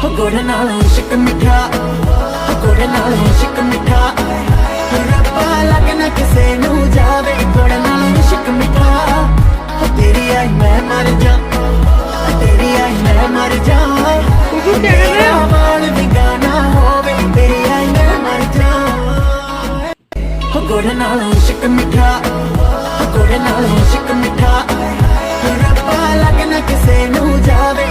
हो गुड़ नाल इश्क मिठा, हो गुड़ नाल इश्क मिठा, रब्बा लग ना किसे नू जावे, गुड़ नाल इश्क मिठा। हो तेरी आई मैं मर जा, तेरी आई मैं मर जा, तेरा वाल भी गाना होवे, तेरी आई मैं मर जा। हो गुड़ नाल इश्क मिठा, हो गुड़ नाल इश्क मिठा, रब्बा लग ना किसे नू जावे।